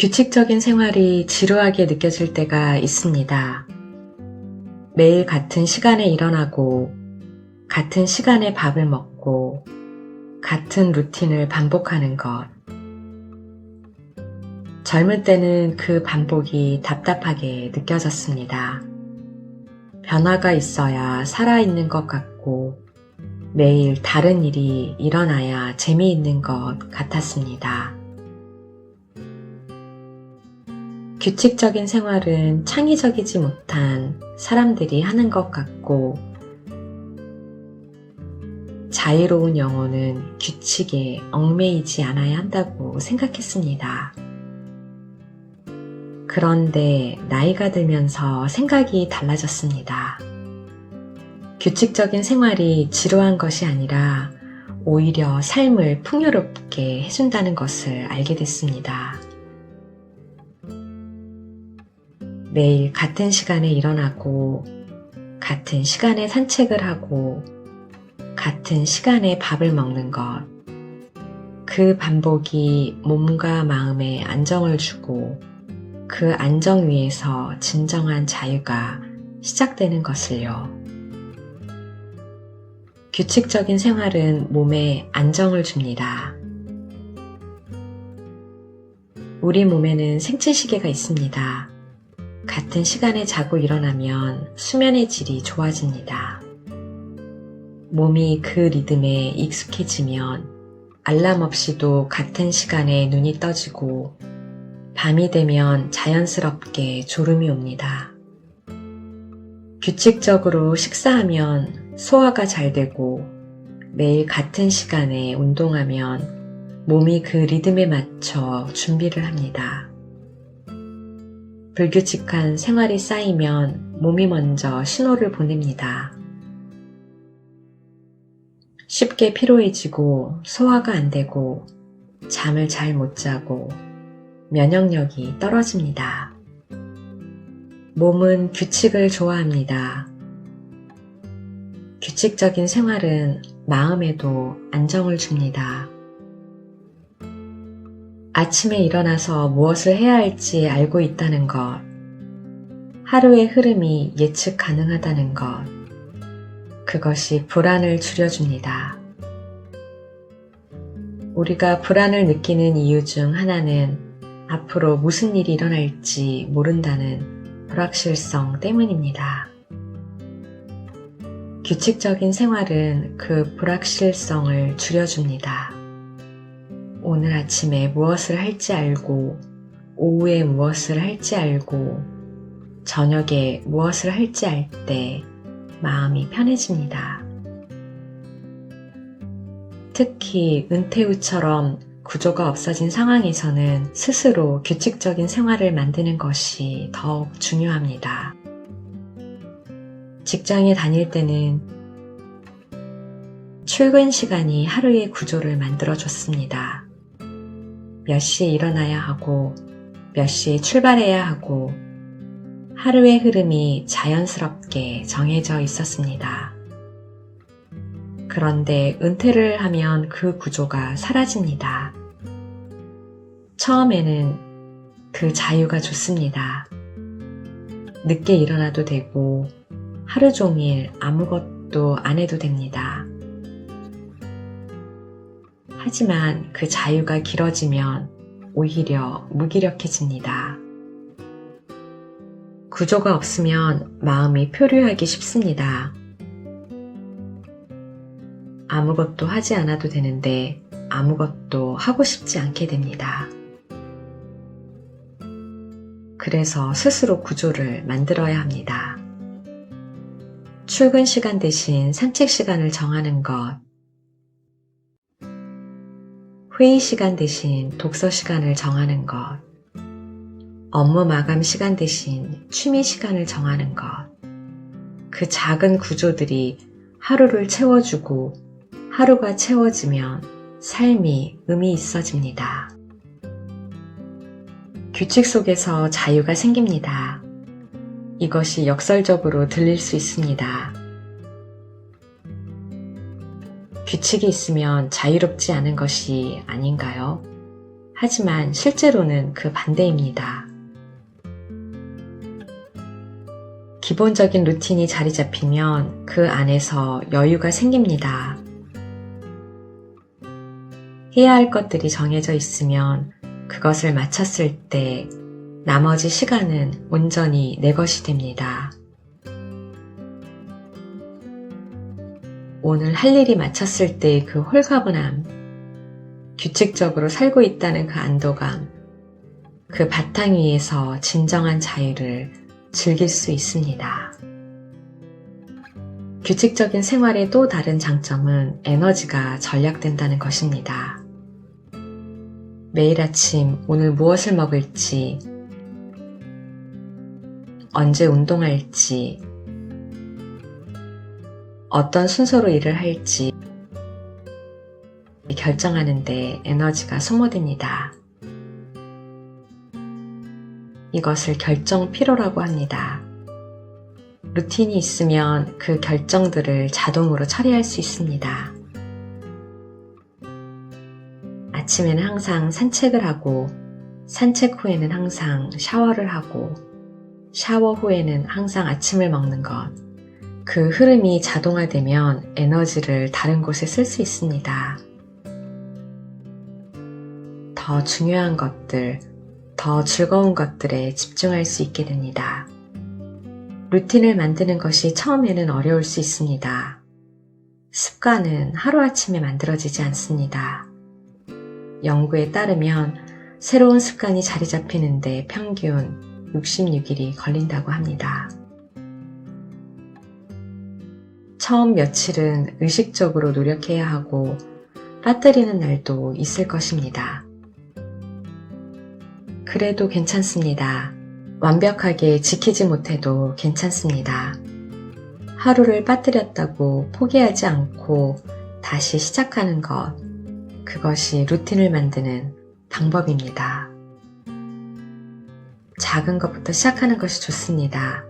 규칙적인 생활이 지루하게 느껴질 때가 있습니다. 매일 같은 시간에 일어나고, 같은 시간에 밥을 먹고, 같은 루틴을 반복하는 것. 젊을 때는 그 반복이 답답하게 느껴졌습니다. 변화가 있어야 살아있는 것 같고, 매일 다른 일이 일어나야 재미있는 것 같았습니다. 규칙적인 생활은 창의적이지 못한 사람들이 하는 것 같고, 자유로운 영혼은 규칙에 얽매이지 않아야 한다고 생각했습니다. 그런데 나이가 들면서 생각이 달라졌습니다. 규칙적인 생활이 지루한 것이 아니라 오히려 삶을 풍요롭게 해준다는 것을 알게 됐습니다. 매일 같은 시간에 일어나고, 같은 시간에 산책을 하고, 같은 시간에 밥을 먹는 것. 그 반복이 몸과 마음에 안정을 주고, 그 안정 위에서 진정한 자유가 시작되는 것을요. 규칙적인 생활은 몸에 안정을 줍니다. 우리 몸에는 생체시계가 있습니다. 같은 시간에 자고 일어나면 수면의 질이 좋아집니다. 몸이 그 리듬에 익숙해지면 알람 없이도 같은 시간에 눈이 떠지고, 밤이 되면 자연스럽게 졸음이 옵니다. 규칙적으로 식사하면 소화가 잘 되고, 매일 같은 시간에 운동하면 몸이 그 리듬에 맞춰 준비를 합니다. 불규칙한 생활이 쌓이면 몸이 먼저 신호를 보냅니다. 쉽게 피로해지고 소화가 안 되고 잠을 잘 못 자고 면역력이 떨어집니다. 몸은 규칙을 좋아합니다. 규칙적인 생활은 마음에도 안정을 줍니다. 아침에 일어나서 무엇을 해야 할지 알고 있다는 것, 하루의 흐름이 예측 가능하다는 것, 그것이 불안을 줄여줍니다. 우리가 불안을 느끼는 이유 중 하나는 앞으로 무슨 일이 일어날지 모른다는 불확실성 때문입니다. 규칙적인 생활은 그 불확실성을 줄여줍니다. 오늘 아침에 무엇을 할지 알고, 오후에 무엇을 할지 알고, 저녁에 무엇을 할지 알 때 마음이 편해집니다. 특히 은퇴 후처럼 구조가 없어진 상황에서는 스스로 규칙적인 생활을 만드는 것이 더욱 중요합니다. 직장에 다닐 때는 출근 시간이 하루의 구조를 만들어줬습니다. 몇 시에 일어나야 하고, 몇 시에 출발해야 하고, 하루의 흐름이 자연스럽게 정해져 있었습니다. 그런데 은퇴를 하면 그 구조가 사라집니다. 처음에는 그 자유가 좋습니다. 늦게 일어나도 되고, 하루 종일 아무것도 안 해도 됩니다. 하지만 그 자유가 길어지면 오히려 무기력해집니다. 구조가 없으면 마음이 표류하기 쉽습니다. 아무것도 하지 않아도 되는데 아무것도 하고 싶지 않게 됩니다. 그래서 스스로 구조를 만들어야 합니다. 출근 시간 대신 산책 시간을 정하는 것, 회의 시간 대신 독서 시간을 정하는 것, 업무 마감 시간 대신 취미 시간을 정하는 것, 그 작은 구조들이 하루를 채워주고 하루가 채워지면 삶이 의미 있어집니다. 규칙 속에서 자유가 생깁니다. 이것이 역설적으로 들릴 수 있습니다. 규칙이 있으면 자유롭지 않은 것이 아닌가요? 하지만 실제로는 그 반대입니다. 기본적인 루틴이 자리 잡히면 그 안에서 여유가 생깁니다. 해야 할 것들이 정해져 있으면 그것을 마쳤을 때 나머지 시간은 온전히 내 것이 됩니다. 오늘 할 일이 마쳤을 때 그 홀가분함, 규칙적으로 살고 있다는 그 안도감, 그 바탕 위에서 진정한 자유를 즐길 수 있습니다. 규칙적인 생활의 또 다른 장점은 에너지가 절약된다는 것입니다. 매일 아침 오늘 무엇을 먹을지, 언제 운동할지, 어떤 순서로 일을 할지 결정하는데 에너지가 소모됩니다. 이것을 결정 피로라고 합니다. 루틴이 있으면 그 결정들을 자동으로 처리할 수 있습니다. 아침에는 항상 산책을 하고, 산책 후에는 항상 샤워를 하고, 샤워 후에는 항상 아침을 먹는 것. 그 흐름이 자동화되면 에너지를 다른 곳에 쓸 수 있습니다. 더 중요한 것들, 더 즐거운 것들에 집중할 수 있게 됩니다. 루틴을 만드는 것이 처음에는 어려울 수 있습니다. 습관은 하루아침에 만들어지지 않습니다. 연구에 따르면 새로운 습관이 자리 잡히는데 평균 66일이 걸린다고 합니다. 처음 며칠은 의식적으로 노력해야 하고 빠뜨리는 날도 있을 것입니다. 그래도 괜찮습니다. 완벽하게 지키지 못해도 괜찮습니다. 하루를 빠뜨렸다고 포기하지 않고 다시 시작하는 것, 그것이 루틴을 만드는 방법입니다. 작은 것부터 시작하는 것이 좋습니다.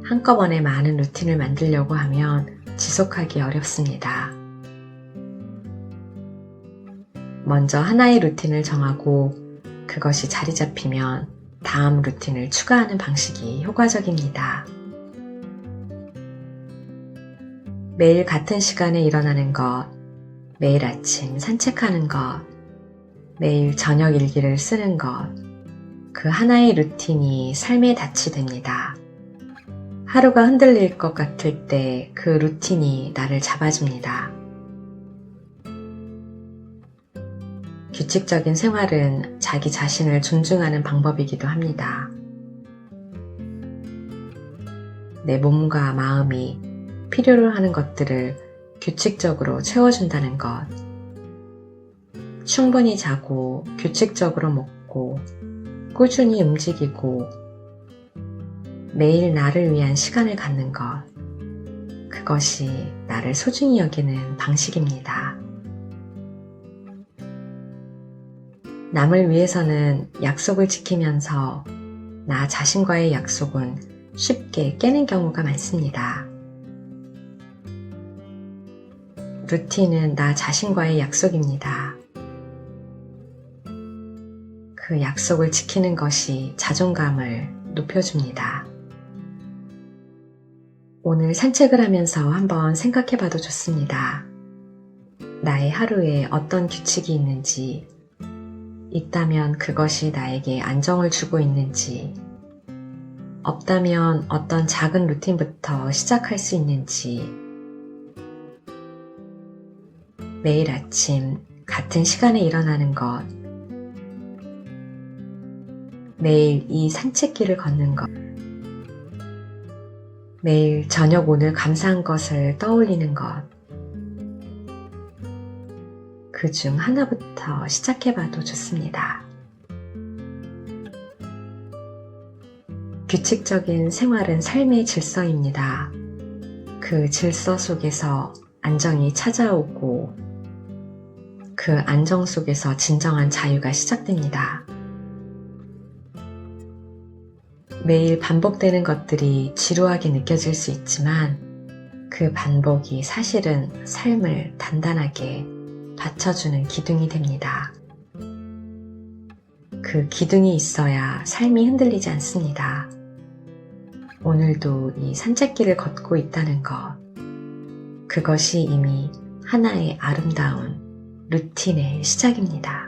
한꺼번에 많은 루틴을 만들려고 하면 지속하기 어렵습니다. 먼저 하나의 루틴을 정하고 그것이 자리 잡히면 다음 루틴을 추가하는 방식이 효과적입니다. 매일 같은 시간에 일어나는 것, 매일 아침 산책하는 것, 매일 저녁 일기를 쓰는 것, 그 하나의 루틴이 삶의 닻이 됩니다. 하루가 흔들릴 것 같을 때 그 루틴이 나를 잡아줍니다. 규칙적인 생활은 자기 자신을 존중하는 방법이기도 합니다. 내 몸과 마음이 필요로 하는 것들을 규칙적으로 채워준다는 것, 충분히 자고 규칙적으로 먹고 꾸준히 움직이고 매일 나를 위한 시간을 갖는 것, 그것이 나를 소중히 여기는 방식입니다. 남을 위해서는 약속을 지키면서 나 자신과의 약속은 쉽게 깨는 경우가 많습니다. 루틴은 나 자신과의 약속입니다. 그 약속을 지키는 것이 자존감을 높여줍니다. 오늘 산책을 하면서 한번 생각해 봐도 좋습니다. 나의 하루에 어떤 규칙이 있는지, 있다면 그것이 나에게 안정을 주고 있는지, 없다면 어떤 작은 루틴부터 시작할 수 있는지, 매일 아침 같은 시간에 일어나는 것, 매일 이 산책길을 걷는 것, 매일 저녁 오늘 감사한 것을 떠올리는 것, 그 중 하나부터 시작해봐도 좋습니다. 규칙적인 생활은 삶의 질서입니다. 그 질서 속에서 안정이 찾아오고 그 안정 속에서 진정한 자유가 시작됩니다. 매일 반복되는 것들이 지루하게 느껴질 수 있지만 그 반복이 사실은 삶을 단단하게 받쳐주는 기둥이 됩니다. 그 기둥이 있어야 삶이 흔들리지 않습니다. 오늘도 이 산책길을 걷고 있다는 것, 그것이 이미 하나의 아름다운 루틴의 시작입니다.